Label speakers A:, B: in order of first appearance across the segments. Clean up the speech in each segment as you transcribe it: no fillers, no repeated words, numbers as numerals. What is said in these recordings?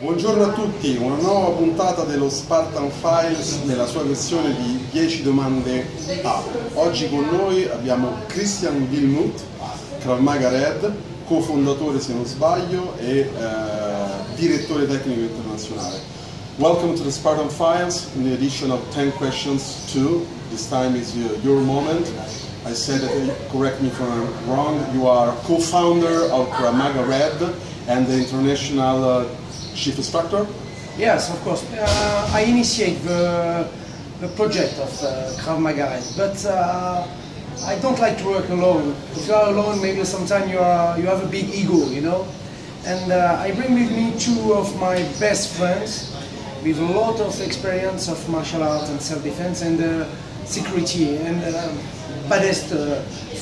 A: Buongiorno a tutti, una nuova puntata dello Spartan Files nella sua versione di 10 domande A. Oggi con noi abbiamo Wilmouth, Krav Maga RED, cofondatore se non sbaglio e direttore tecnico internazionale. Welcome to the Spartan Files in the edition of 10 questions 2. This time is your moment. I said that, correct me if I'm wrong, you are co-founder of Krav Maga RED and the international chief instructor?
B: Yes, of course. I initiate the project of Krav Maga RED, but I don't like to work alone. If you are alone, maybe sometimes you have a big ego, you know. And I bring with me two of my best friends with a lot of experience of martial arts and self-defense and security and baddest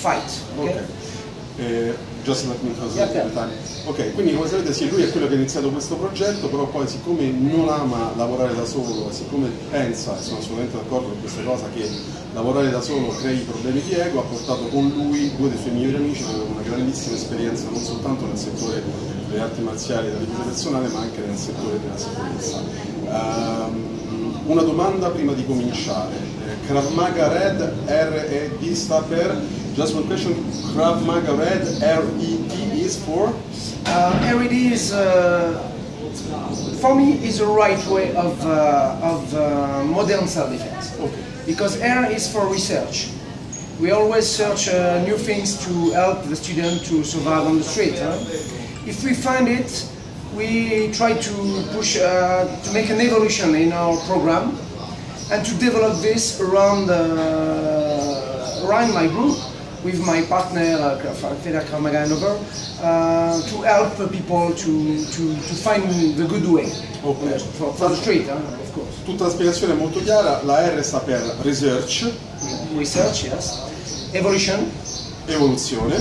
B: fight. Okay.
A: Just let me translate the time. Ok, quindi come sapete sì, lui è quello che ha iniziato questo progetto, però poi siccome non ama lavorare da solo, siccome pensa, e sono assolutamente d'accordo con questa cosa, che lavorare da solo crei problemi di ego, ha portato con lui due dei suoi migliori amici che avevano una grandissima esperienza non soltanto nel settore delle arti marziali e della difesa personale, ma anche nel settore della sicurezza. Una domanda prima di cominciare. Krav Maga RED, R-E-D sta per, just one question, Krav Maga RED, R-E-D is for?
B: RED is, for me, is the right way of modern self-defense.
A: Okay.
B: Because R is for research. We always search new things to help the student to survive on the street. If we find it, we try to push, to make an evolution in our program and to develop this around my group with my partner, Krav Maga and over, to help people to find the good way for the street, of course.
A: Tutta la spiegazione è molto chiara, la R sta per research.
B: Research, yes. Evolution.
A: Evoluzione.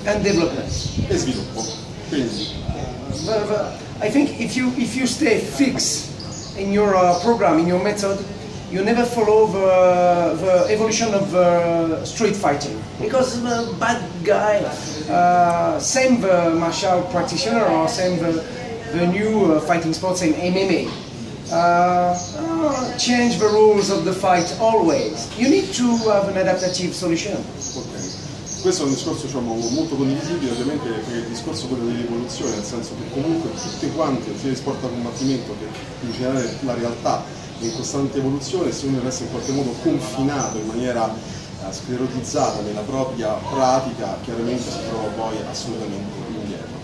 B: And development.
A: E sviluppo. Quindi.
B: I think if you stay fixed in your program, in your method, you never follow the evolution of street fighting. Because the bad guy, same the martial practitioner or same the new fighting sport, same MMA, change the rules of the fight always. You need to have an adaptive solution.
A: Okay. Questo è un discorso molto condivisibile, ovviamente, perché il discorso è quello dell'evoluzione, nel senso che comunque tutti quanti, sia di sport a combattimento che in generale la realtà è in costante evoluzione, se uno resta in qualche modo confinato in maniera sclerotizzata nella propria pratica, chiaramente si trova poi assolutamente indietro.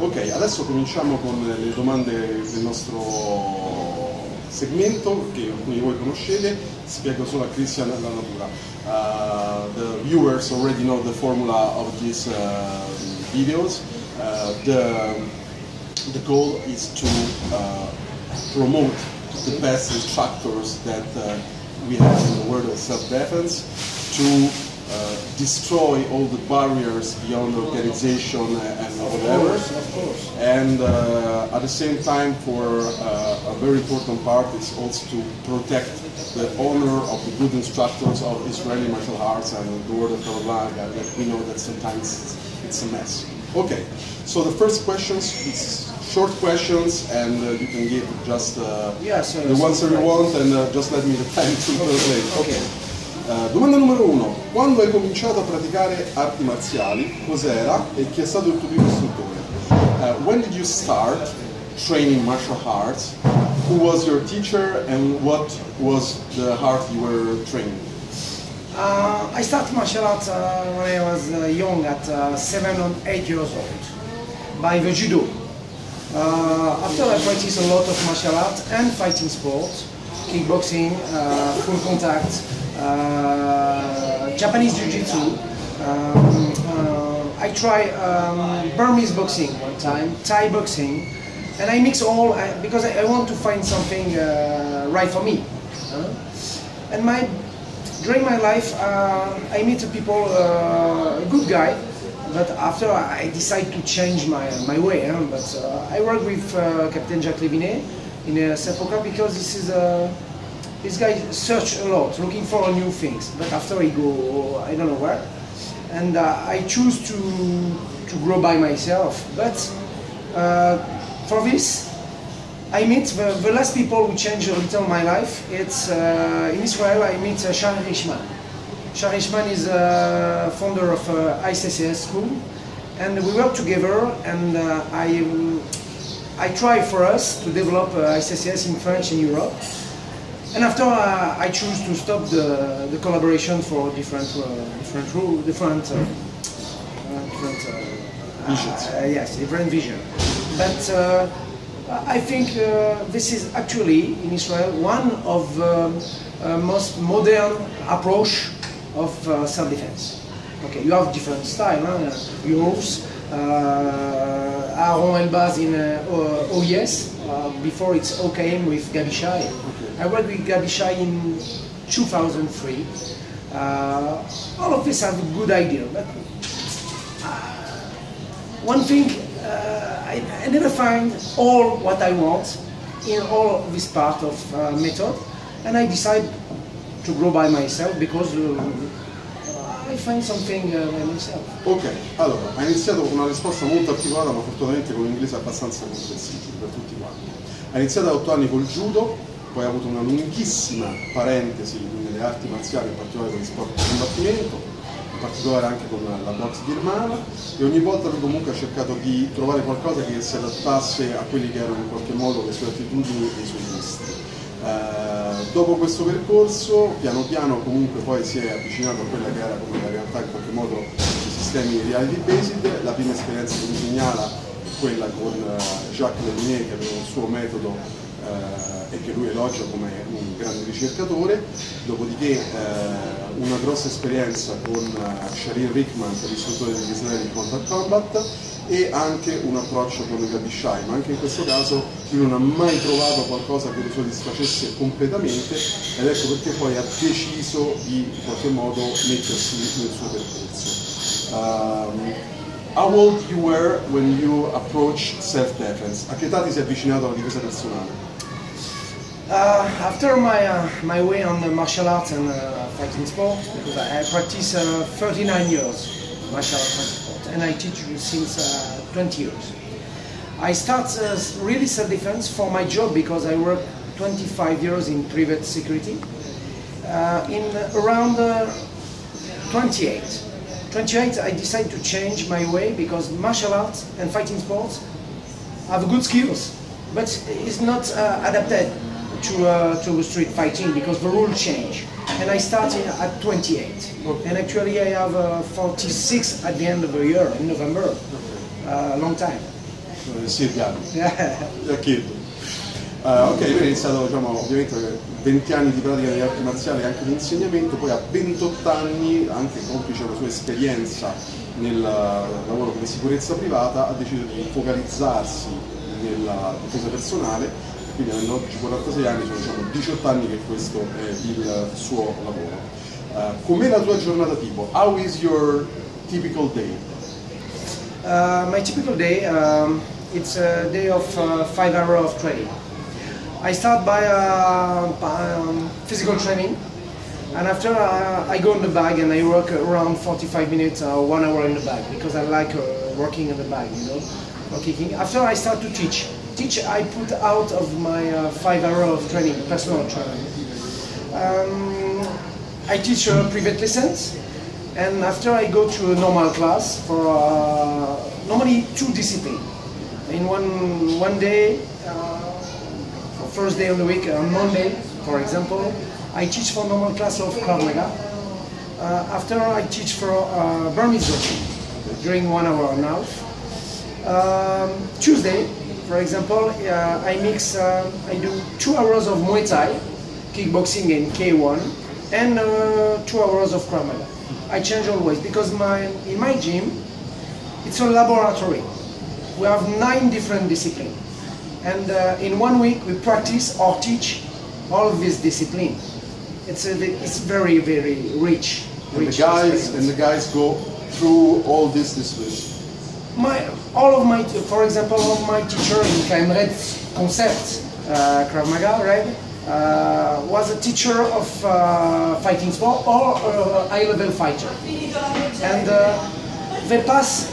A: Ok, adesso cominciamo con le domande del nostro segmento che alcuni di voi conoscete, spiego solo a Christian la natura. The viewers already know the formula of these videos. The goal is to promote the best instructors that we have in the world of self-defense, to destroy all the barriers beyond organization and whatever.
B: Of course.
A: And at the same time, for a very important part is also to protect the honor of the good instructors of Israeli martial arts and the world of Krav Maga, that we know that sometimes it's a mess. Okay, so the first questions, it's short questions, and you can give just the answer you want, and just let me the time to translate. Okay. Domanda numero 1. Quando hai cominciato a praticare arti marziali, cos'era e chi è stato il tuo primo istruttore? When did you start training martial arts? Who was your teacher and what was the art you were training?
B: I started martial arts when I was young, at 7 or 8 years old, by the judo. After I practiced a lot of martial arts and fighting sports, kickboxing, full contact, Japanese jiu-jitsu. I tried Burmese boxing one time, Thai boxing, and I mix all because I want to find something right for me. And during my life, I meet people, a good guy, but after I decide to change my way. But I work with Captain Jacques Levinet in Sephora because this guy search a lot, looking for new things. But after he go, I don't know where, and I choose to grow by myself. But for this, I meet the last people who changed a little my life. It's in Israel. I meet Shari Richman. Shari Richman is founder of ICCS school, and we work together. And I try for us to develop ICCS in France and Europe. And after I choose to stop the collaboration for different
A: visions.
B: Yes, different vision. But I think this is actually in Israel one of the most modern approach of self-defense. Okay, you have different style. Euros, Aaron Elbaz in OES. Before it's OKM with Gabi Shai. I worked with Gabi Shai in 2003. All of this have a good idea, but one thing, I never find all what I want in all of this part of method, and I decide to grow by myself because I find something by myself.
A: Ok, allora, ha iniziato con una risposta molto articolata, ma fortunatamente con un inglese abbastanza comprensibile per tutti quanti. Ha iniziato a 8 anni col judo, poi ha avuto una lunghissima parentesi nelle arti marziali, in particolare con gli sport di combattimento, in particolare anche con la box birmana, e ogni volta lui comunque ha cercato di trovare qualcosa che si adattasse a quelli che erano in qualche modo le sue attitudini e i suoi gusti. Dopo questo percorso, piano piano comunque poi si è avvicinato a quella che era come la realtà in qualche modo dei sistemi reality based. La prima esperienza che mi segnala è quella con Jacques Levinet, che aveva un suo metodo e che lui elogia come un grande ricercatore, dopodiché una grossa esperienza con Sharir Rickman, l'istruttore degli israeli di Contact Combat, e anche un approccio con Gabi Shai, ma anche in questo caso lui non ha mai trovato qualcosa che lo soddisfacesse completamente, ed ecco perché poi ha deciso di in qualche modo mettersi nel suo percorso. How old you were when you approached self-defense? A che età ti sei avvicinato alla difesa personale?
B: After my way on the martial arts and fighting sport, because I practice 39 years martial arts and sport, and I teach since 20 years. I start really self-defense for my job because I work 25 years in private security. In around 28, I decided to change my way because martial arts and fighting sports have good skills, but it's not adapted to street fighting because the rules change. And I started at 28, and actually I have 46 at the end of the year in November. Long time.
A: Sì, ok, lui ha iniziato, diciamo, ovviamente 20 anni di pratica di arti marziali e anche di insegnamento, poi a 28 anni, anche complice la sua esperienza nel lavoro come sicurezza privata, ha deciso di focalizzarsi nella difesa personale. Quindi avendo oggi 46 anni, sono diciamo 18 anni che questo è il suo lavoro. Com'è la tua giornata tipo? How is your typical day?
B: My typical day, it's a day of 5 hours of training. I start by physical training, and after I go in the bag and I work around 45 minutes or 1 hour in the bag because I like working in the bag, you know, or kicking. After I start to teach, I put out of my 5 hours of training, personal training. I teach private lessons, and after I go to a normal class for normally 2 disciplines. In one day, first day of the week, on Monday, for example, I teach for normal class of Krav Maga. After I teach for Burmese boxing during 1 hour and a half. Tuesday, for example, I do 2 hours of Muay Thai, kickboxing and K1, and 2 hours of Krav Maga. I change always because in my gym, it's a laboratory. We have 9 different disciplines, and in 1 week we practice or teach all of this discipline. It's very, very rich.
A: And the guys go through all this discipline.
B: For example, all of my teacher in Krav Maga RED concept, Krav Maga RED, was a teacher of fighting sport or a high-level fighter. And they pass,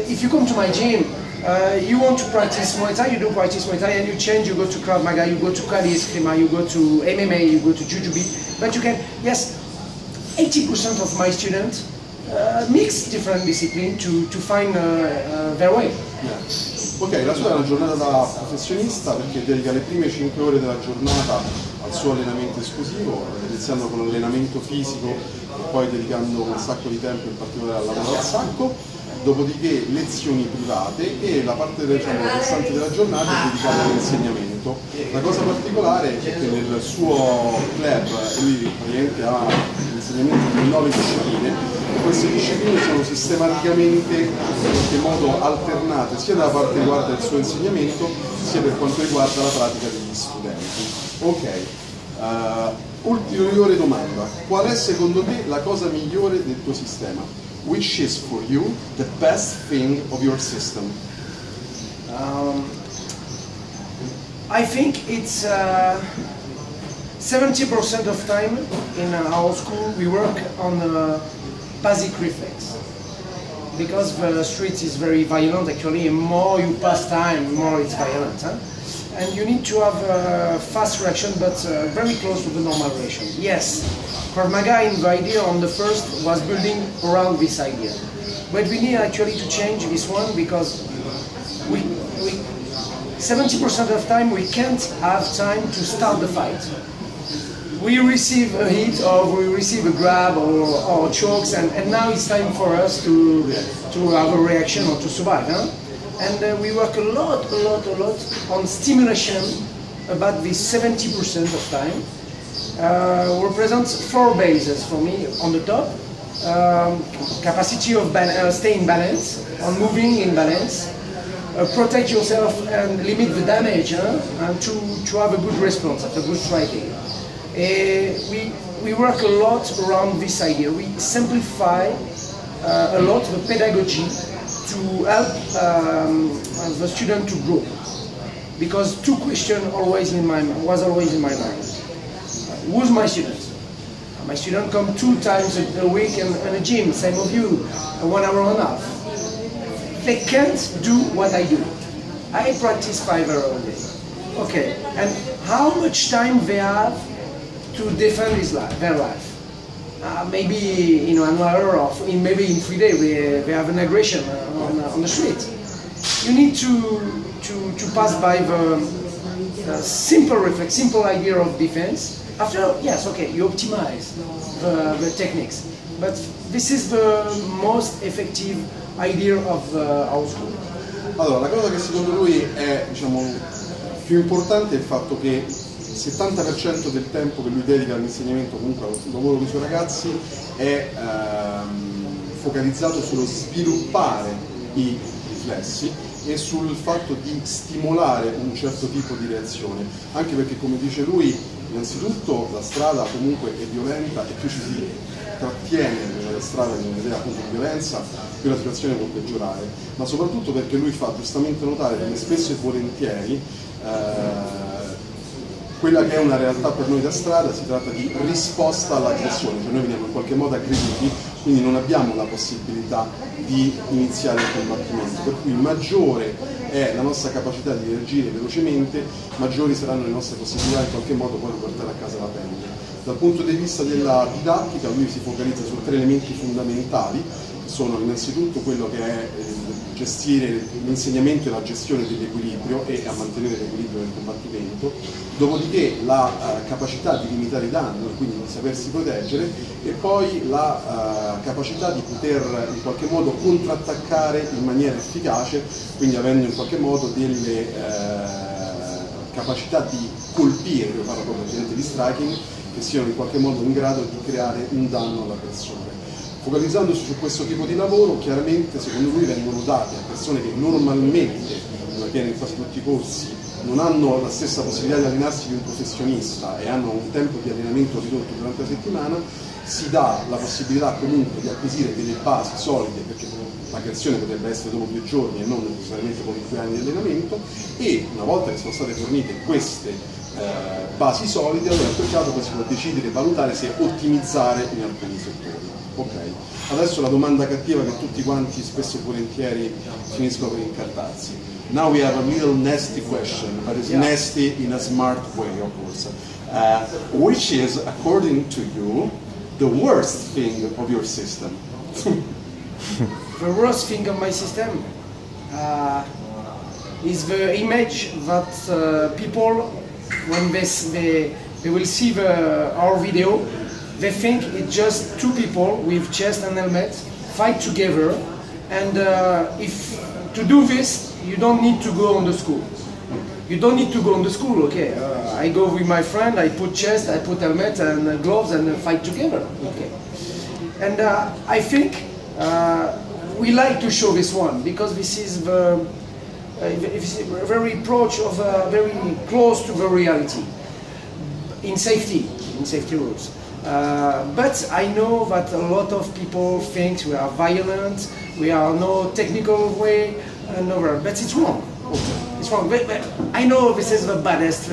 B: if you come to my gym, You want to practice Muay Thai, you do practice Muay Thai, and you change, you go to Krav Maga, you go to Kali Eskrima, you go to MMA, you go to Jujube. But you can, yes, 80% of my students mix different disciplines to find their way.
A: Yeah. Ok, la sua è una giornata da professionista perché dedica le prime 5 ore della giornata al suo allenamento esclusivo, iniziando con l'allenamento fisico e poi dedicando un sacco di tempo in particolare al lavoro al sacco, dopodiché lezioni private e la parte restante della giornata è dedicata all'insegnamento. La cosa particolare è che nel suo club lui praticamente ha l'insegnamento di 9 discipline. Queste discipline sono sistematicamente in qualche modo alternate sia dalla parte che riguarda il suo insegnamento sia per quanto riguarda la pratica degli studenti. Ok, ulteriore domanda: qual è secondo te la cosa migliore del tuo sistema? Which is for you the best thing of your system?
B: I think it's 70% of time in our school we work on basic reflex, because the street is very violent actually, and more you pass time, more it's violent. Huh? And you need to have a fast reaction, but very close to the normal reaction. Yes, Krav Maga in the idea on the first was building around this idea. But we need actually to change this one because we 70% of time we can't have time to start the fight. We receive a hit or we receive a grab or chokes, and now it's time for us to have a reaction or to survive. Huh? And we work a lot on stimulation about this 70% of time. Represents 4 bases for me. On the top, capacity of stay in balance, on moving in balance, protect yourself and limit the damage, and to have a good response after good striking. We work a lot around this idea. We simplify a lot the pedagogy to help the student to grow. Because 2 questions was always in my mind. Who's my student? My student come 2 times a week in a gym, same of you, 1 hour and a half. They can't do what I do. I practice 5 hours a day. Okay, and how much time they have to defend their life? Maybe in 1 hour or maybe in 3 days they have an aggression on the street. You need to pass by the simple reflex, simple idea of defense. After, yes, okay, you optimize the techniques, but this is the most effective idea of our school.
A: Allora, la cosa che secondo lui è, più importante è il fatto che il 70% del tempo che lui dedica all'insegnamento, comunque al lavoro con i suoi ragazzi, è focalizzato sullo sviluppare i riflessi e sul fatto di stimolare un certo tipo di reazione, anche perché, come dice lui, innanzitutto la strada comunque è violenta e più ci si trattiene nella strada nell'idea appunto di violenza, più la situazione può peggiorare, ma soprattutto perché lui fa giustamente notare come spesso e volentieri quella che è una realtà per noi da strada si tratta di risposta all'aggressione, cioè noi veniamo in qualche modo aggrediti, quindi non abbiamo la possibilità di iniziare il combattimento, per cui maggiore è la nostra capacità di reagire velocemente, maggiori saranno le nostre possibilità in qualche modo poi di portare a casa la pelle. Dal punto di vista della didattica lui si focalizza su 3 elementi fondamentali, che sono innanzitutto quello che è gestire l'insegnamento e la gestione dell'equilibrio e a mantenere l'equilibrio nel combattimento, dopodiché la capacità di limitare i danni, quindi di sapersi proteggere, e poi la capacità di poter in qualche modo contrattaccare in maniera efficace, quindi avendo in qualche modo delle capacità di colpire, devo fare proprio di striking, che siano in qualche modo in grado di creare un danno alla persona. Focalizzandosi su questo tipo di lavoro, chiaramente secondo lui vengono date a persone che normalmente, come avviene in quasi tutti i corsi, non hanno la stessa possibilità di allenarsi di un professionista e hanno un tempo di allenamento ridotto durante la settimana, si dà la possibilità comunque di acquisire delle basi solide, perché l'aggressione potrebbe essere dopo 2 giorni e non necessariamente con 2 anni di allenamento, e una volta che sono state fornite queste basi solide, allora in quel caso poi si può decidere e valutare se ottimizzare in alcuni settori. Ok, adesso la domanda cattiva che tutti quanti spesso e volentieri finiscono per incartarsi. Now we have a little nasty question, but it's nasty in a smart way, of course. Which is, according to you, the worst thing of your system?
B: The worst thing of my system is the image that people, when they will see our video, they think it's just two people with chest and helmet fight together, and if to do this, you don't need to go on the school. You don't need to go on the school, okay? I go with my friend, I put chest, I put helmet and gloves and fight together, okay? And I think we like to show this one because this is the very approach of very close to the reality in safety rules. But I know that a lot of people think we are violent, we are no technical way, but it's wrong. It's wrong. But I know this is the baddest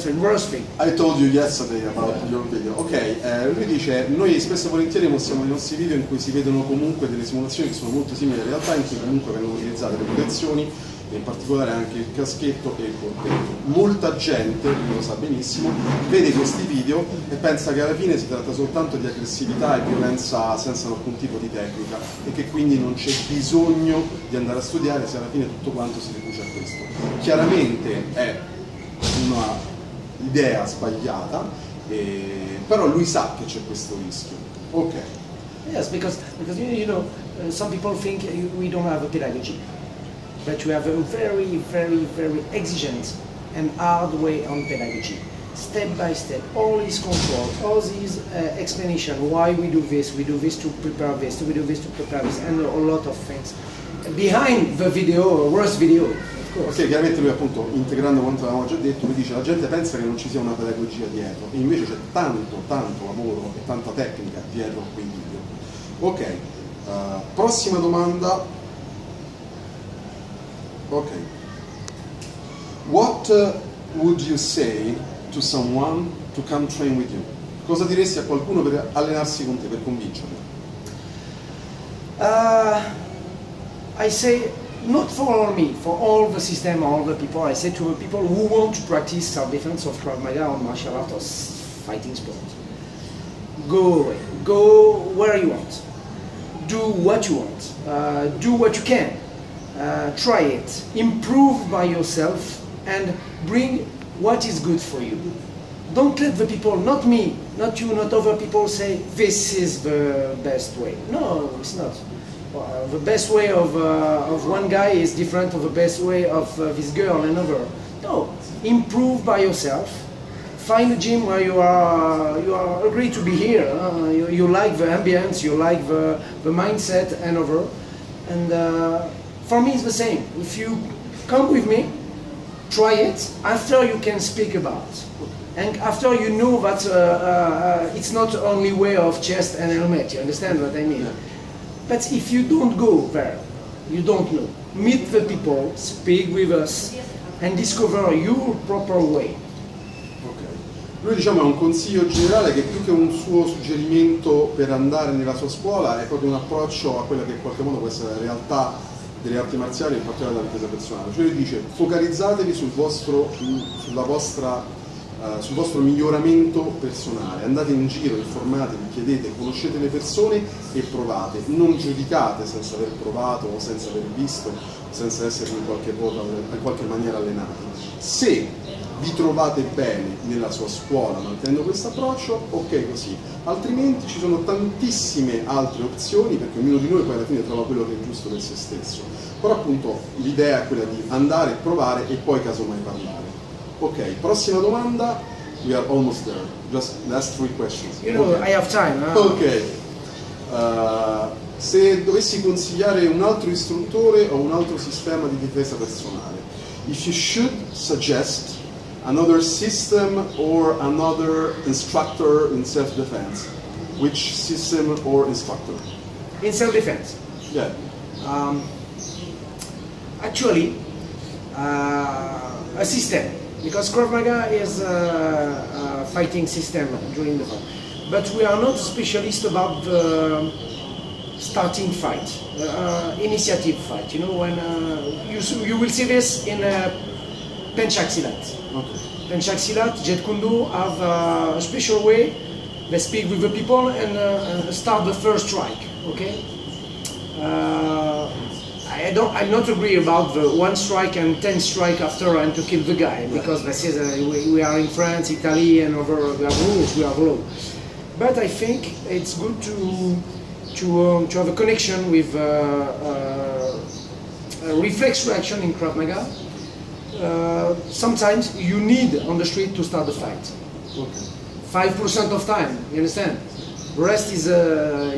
B: and worst thing.
A: I told you yesterday about your video. Ok, lui dice, noi spesso e volentieri mostriamo i nostri video in cui si vedono comunque delle simulazioni che sono molto simili alla realtà, in cui comunque vengono utilizzate le protezioni, e in particolare anche il caschetto e il colpetto. Molta gente, lui lo sa benissimo, vede questi video e pensa che alla fine si tratta soltanto di aggressività e violenza senza alcun tipo di tecnica e che quindi non c'è bisogno di andare a studiare se alla fine tutto quanto si riduce a questo. Chiaramente è un'idea sbagliata, però lui sa che c'è questo rischio. Ok.
B: Yes, because you know, some people think we don't have a pedagogy. But we have a very, very, very exigent and hard way on pedagogy. Step by step, all this control, all this explanation, why we do this to prepare this, we do this to prepare this, and a lot of things. Behind the video, worst video, of course.
A: Perché chiaramente lui appunto, integrando quanto avevamo già detto, lui dice la gente pensa che non ci sia una pedagogia dietro, e invece c'è tanto lavoro e tanta tecnica dietro a quei video. Ok, prossima domanda. Okay. What would you say to someone to come train with you? Cosa diresti a qualcuno per allenarsi con te, per convincerlo?
B: I say, not for me, for all the system, all the people, I say to the people who want to practice self-defense of Krav Maga or martial art or fighting sport, go away, go where you want, do what you want, do what you can. Try it, improve by yourself, and bring what is good for you. Don't let the people, not me, not you, not other people say this is the best way. No, it's not. The best way of one guy is different from the best way of this girl and other. No, improve by yourself. Find a gym where you are agree to be here. You like the ambience, you like the mindset and other. And for me it's the same. If you come with me, try it, after you can speak about. And after you know that it's not only way of chest and helmet, you understand what I mean? Yeah. But if you don't go there, you don't know. Meet the people, speak with us, and discover your proper way.
A: Lui diciamo è un consiglio generale che più che un suo suggerimento per andare nella sua scuola è proprio un approccio a quella che in qualche modo può essere la realtà delle arti marziali, in particolare della difesa personale. Cioè lui dice focalizzatevi sul vostro miglioramento personale, andate in giro, informatevi, chiedete, conoscete le persone e provate, non giudicate senza aver provato o senza aver visto, senza essere in qualche maniera allenati. Se vi trovate bene nella sua scuola mantenendo questo approccio, ok così, altrimenti ci sono tantissime altre opzioni perché ognuno di noi poi alla fine trova quello che è giusto per se stesso, però appunto l'idea è quella di andare, provare e poi casomai parlare. Ok, prossima domanda, we are almost there, just last 3 questions.
B: You know, okay. I have time.
A: Ok, se dovessi consigliare un altro istruttore o un altro sistema di difesa personale, if you should suggest another system or another instructor in self-defense, which system or instructor?
B: In self-defense?
A: Yeah.
B: Actually, a system because Krav Maga is a fighting system during the fight. But we are not specialists about the starting fight, initiative fight. You know, when you will see this in Penchak Silat.
A: Okay.
B: Penchak Silat, Jet Kundo have a special way. They speak with the people and start the first strike. Okay. I'm not agree about the 1 strike and 10 strike after and to kill the guy, because this is we are in France, Italy, and over we have rules, we have law. But I think it's good to have a connection with a reflex reaction in Krav Maga. Sometimes you need on the street to start the fight.
A: Okay.
B: 5% of time, you understand? The rest is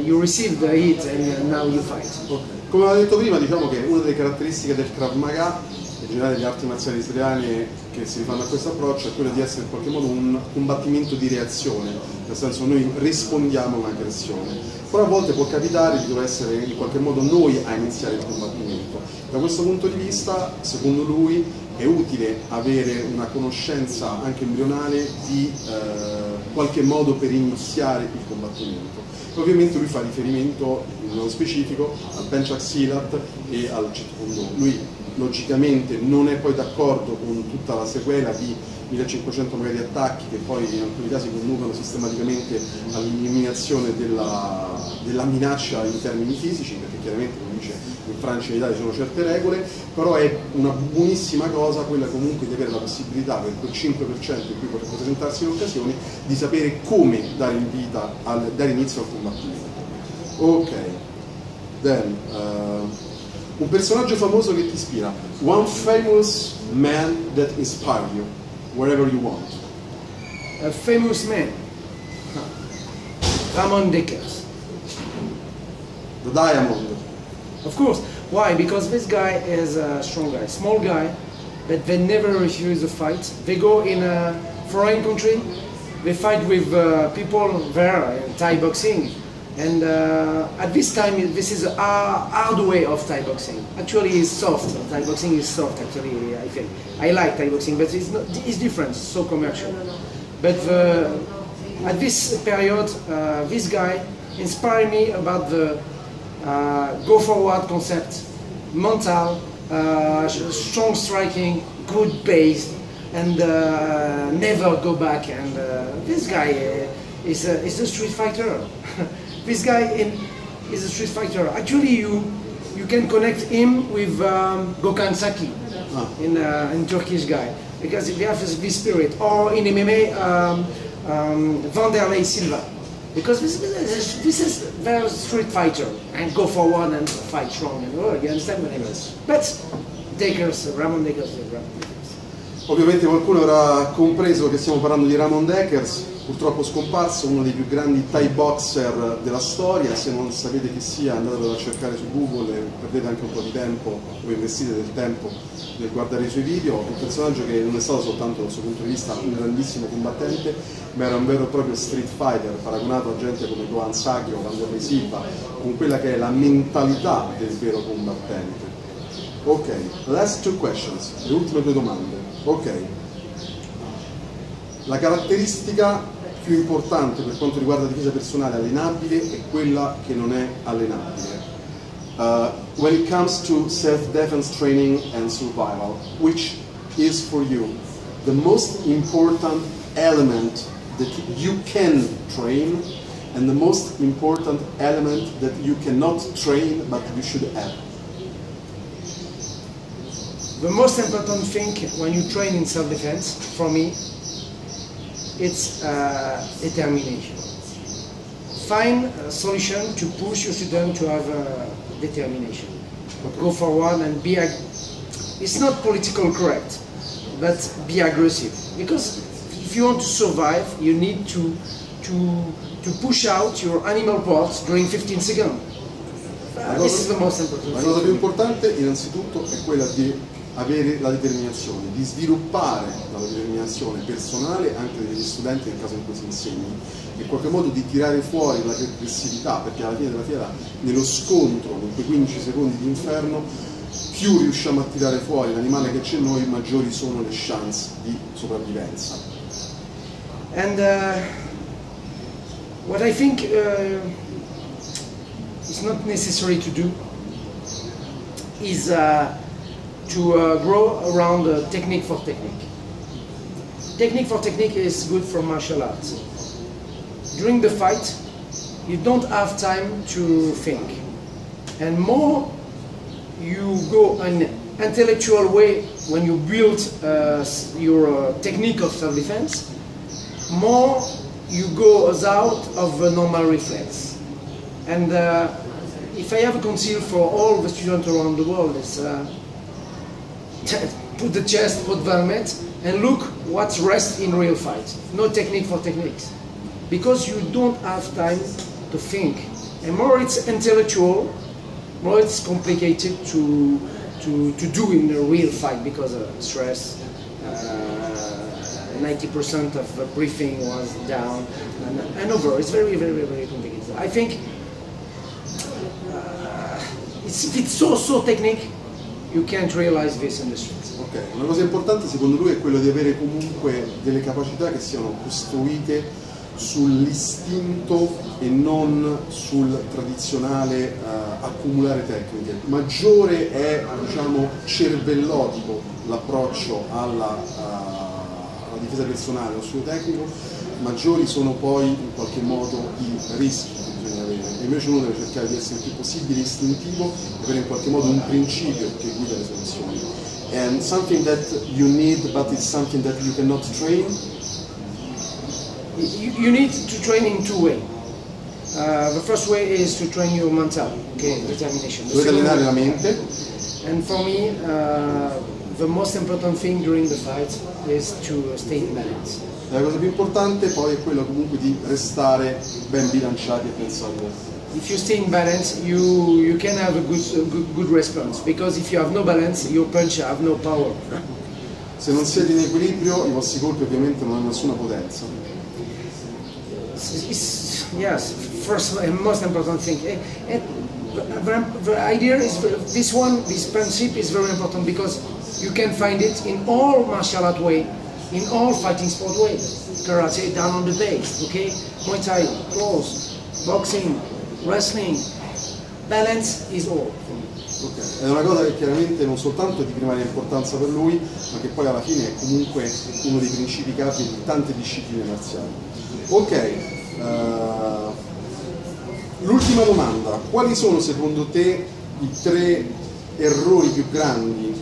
B: you receive the hit and now you fight.
A: Okay. Come avevo detto prima, diciamo che una delle caratteristiche del Krav Maga e in generale delle arti marziali israeliane che si rifanno a questo approccio è quello di essere in qualche modo un combattimento di reazione, nel senso noi rispondiamo a un'aggressione. Però a volte può capitare di dover essere in qualche modo noi a iniziare il combattimento. Da questo punto di vista, secondo lui, è utile avere una conoscenza anche embrionale di qualche modo per iniziare il combattimento. Ovviamente lui fa riferimento nello specifico al Penchak Silat e al Jet Kundo. Lui logicamente non è poi d'accordo con tutta la sequela di 1500 magari attacchi che poi in alcuni casi conducono sistematicamente all'eliminazione della minaccia in termini fisici, perché chiaramente come dice in Francia e in Italia ci sono certe regole, però è una buonissima cosa quella comunque di avere la possibilità per quel 5% in cui potrebbe presentarsi in occasioni di sapere come dare inizio al combattimento. Ok, then un personaggio famoso che ti ispira, one famous man that inspired you, wherever you want.
B: A famous man, Ramon Dekkers.
A: The Diamond.
B: Of course. Why? Because this guy is a strong guy, small guy, but they never refuse a fight. They go in a foreign country, they fight with people there in Thai boxing. And at this time, this is a hard way of Thai boxing. Actually, it's soft. Thai boxing is soft. Actually, I think I like Thai boxing, but it's different. It's so commercial. But at this period, this guy inspired me about the go forward concept, mental, strong striking, good base, and never go back. And this guy is a street fighter. This guy is a street fighter. Actually, you can connect him with Gökhan Saki in Turkish guy, because they have this spirit. Or in MMA, Vanderlei Silva, because this is very street fighter and go forward and fight strong. And you understand what I mean? But Dekkers, Ramon Dekkers.
A: Ovviamente qualcuno avrà compreso che stiamo parlando di Ramon Dekkers, purtroppo scomparso, uno dei più grandi Thai boxer della storia. Se non sapete chi sia, andatelo a cercare su Google e perdete anche un po' di tempo, o investite del tempo nel guardare i suoi video. Un personaggio che non è stato soltanto dal suo punto di vista un grandissimo combattente, ma era un vero e proprio street fighter, paragonato a gente come Gökhan Saki o Vanderlei Silva, con quella che è la mentalità del vero combattente. Ok, last 2 questions, le ultime 2 domande. Ok, la caratteristica più importante per quanto riguarda la difesa personale allenabile e quella che non è allenabile. When it comes to self-defense training and survival, which is for you the most important element that you can train and the most important element that you cannot train but you should have?
B: The most important thing when you train in self-defense, for me, it's determination. Find a solution to push your student to have determination. Okay. Go forward and be. It's not political correct, but be aggressive. Because if you want to survive, you need to push out your animal parts during 15 seconds. This is the most important.
A: La cosa più importante, innanzitutto, è quella di avere la determinazione, di sviluppare la determinazione personale anche degli studenti nel caso in cui si insegni, in qualche modo di tirare fuori l'aggressività, perché alla fine della fiera, nello scontro, in quei 15 secondi di inferno, più riusciamo a tirare fuori l'animale che c'è in noi, maggiori sono le chance di sopravvivenza.
B: And what I think is not necessary to do is to grow around technique for technique. Technique for technique is good for martial arts. During the fight, you don't have time to think. And more you go an intellectual way when you build your technique of self-defense, more you go out of a normal reflex. And if I have a counsel for all the students around the world, is put the chest, put the helmet, and look what's rest in real fight. No technique for techniques. Because you don't have time to think. And more it's intellectual, more it's complicated to do in a real fight because of stress. 90% of the briefing was down and over. It's very, very, very complicated. I think if it's so technique, you can't realize this in the streets.
A: Ok, una cosa importante secondo lui è quello di avere comunque delle capacità che siano costruite sull'istinto e non sul tradizionale accumulare tecniche. Maggiore è, diciamo, cervellotico l'approccio alla difesa personale, allo studio tecnico, maggiori sono poi in qualche modo i rischi che bisogna avere. E invece uno deve cercare di essere il più possibile istintivo e avere in qualche modo un principio che guida le soluzioni. And something that you need, but it's something that you cannot train.
B: You need to train in two ways. The first way is to train your mental, okay, determination.
A: Dovete allenare la mente.
B: And for me, the most important thing during the fight is to stay in balance.
A: La cosa più importante poi è quella comunque di restare ben bilanciati e pensare.
B: If you stay in balance, you can have a good response, because if you have no balance, your punch have no power.
A: Se non siete in equilibrio, i vostri colpi ovviamente non hanno nessuna potenza.
B: Yes, first and most important thing. The idea is this principle is very important because you can find it in all martial art way, in all fighting sport way. Karate, down on the base, okay? Muay Thai, close, boxing, wrestling. Balance is all.
A: Okay. È una cosa che chiaramente non soltanto è di primaria importanza per lui, ma che poi alla fine è comunque uno dei principi cardine di tante discipline marziali. Ok, l'ultima domanda: quali sono secondo te i 3 errori più grandi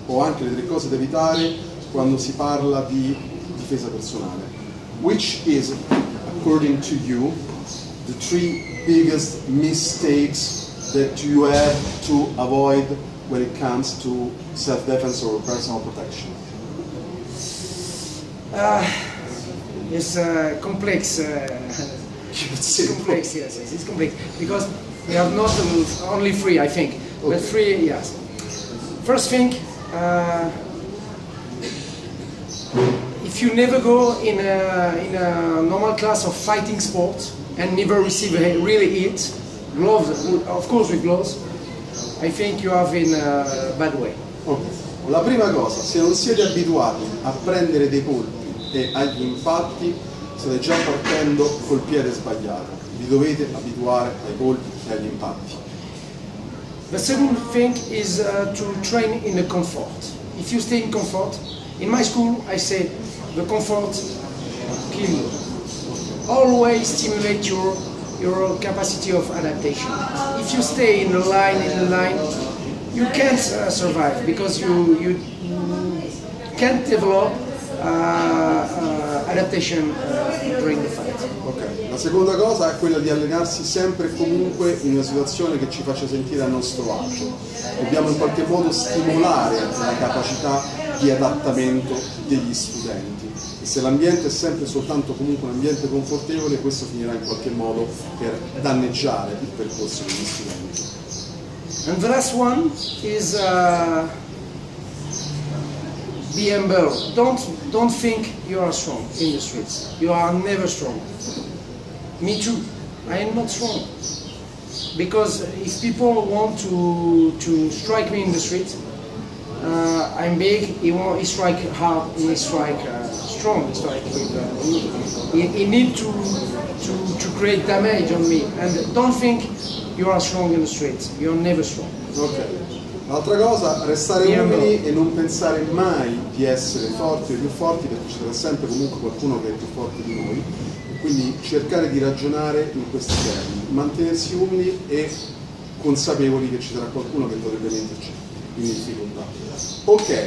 A: o anche le 3 cose da evitare quando si parla di difesa personale? Which is, according to you, the 3 biggest mistakes that you have to avoid when it comes to self-defense or personal protection?
B: It's complex. It's complex, yes, it's complex because we have not only 3, I think, but 3, yes. First thing, if you never go in a normal class of fighting sport and never receive a really hit, gloves, of course with gloves, I think you have in a bad way.
A: Okay. La prima cosa, se non siete abituati a prendere dei colpi e agli impatti, state già partendo col piede sbagliato. Vi dovete abituare ai colpi e agli impatti.
B: The second thing is to train in the comfort. If you stay in comfort, in my school I say the comfort kill you. Always stimulate your capacity of adaptation. If you stay in the line, you can't survive because you can't develop adaptation during the fight.
A: Ok, la seconda cosa è quella di allenarsi sempre e comunque in una situazione che ci faccia sentire a nostro agio. Dobbiamo in qualche modo stimolare la capacità di adattamento degli studenti. E se l'ambiente è sempre soltanto comunque un ambiente confortevole, questo finirà in qualche modo per danneggiare il percorso degli studenti.
B: And the last one is be humble. Don't think you are strong in the streets. You are never strong. Me too. I am not strong. because if people want to strike me in the street, I'm big. He strike hard. He strike strong. He strike with. He need to create damage on me. And don't think you are strong in the street. You're never strong.
C: Ok. L'altra cosa, restare umili e non pensare mai di essere forti o più forti, perché ci sarà sempre comunque qualcuno che è più forte di noi, e quindi cercare di ragionare in questi termini, mantenersi umili e consapevoli che ci sarà qualcuno che potrebbe metterci in difficoltà. Ok,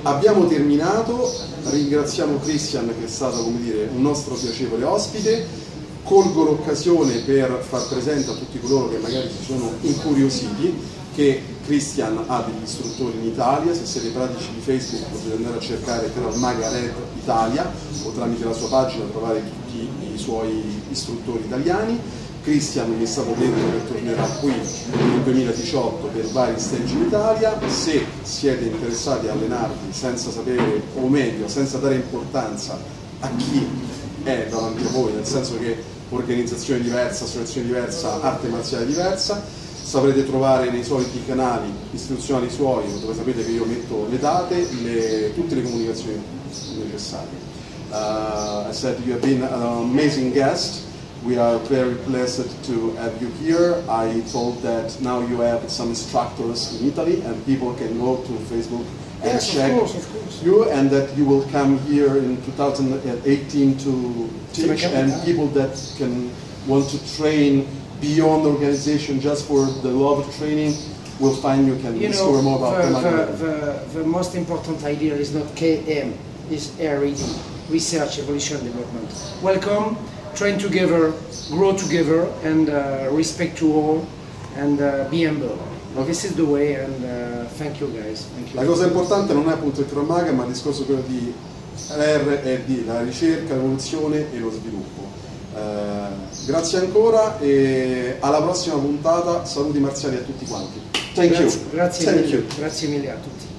C: abbiamo terminato, ringraziamo Christian che è stato, come dire, un nostro piacevole ospite. Colgo l'occasione per far presente a tutti coloro che magari si sono incuriositi che Christian ha degli istruttori in Italia. Se siete pratici di Facebook potete andare a cercare Krav Maga RED Italia o tramite la sua pagina trovare tutti i suoi istruttori italiani. Christian mi è stato detto che tornerà qui nel 2018 per vari stage in Italia. Se siete interessati a allenarvi senza sapere, o meglio, senza dare importanza a chi è davanti a voi, nel senso che organizzazione diversa, associazione diversa, arte marziale diversa, saprete trovare nei soliti canali istituzionali suoi, dove sapete che io metto le date, tutte le comunicazioni necessarie. I said you have been an amazing guest. We are very blessed to have you here. I told that now you have some instructors in Italy and people can go to Facebook and check
B: of course.
C: you, and that you will come here in 2018 to teach, and people that can want to train beyond organization just for the love of training will find you can discover more about
B: the most important idea is not KM, is RED, research, evolution, development. Welcome, train together, grow together, and respect to all, and be humble. This is the way, and thank you guys. Thank you.
C: La cosa importante non è appunto il Krav Maga, ma il discorso quello di RED, la ricerca, l'evoluzione e lo sviluppo. Grazie ancora e alla prossima puntata. Saluti marziali a tutti quanti. Thank you.
B: Grazie mille a tutti.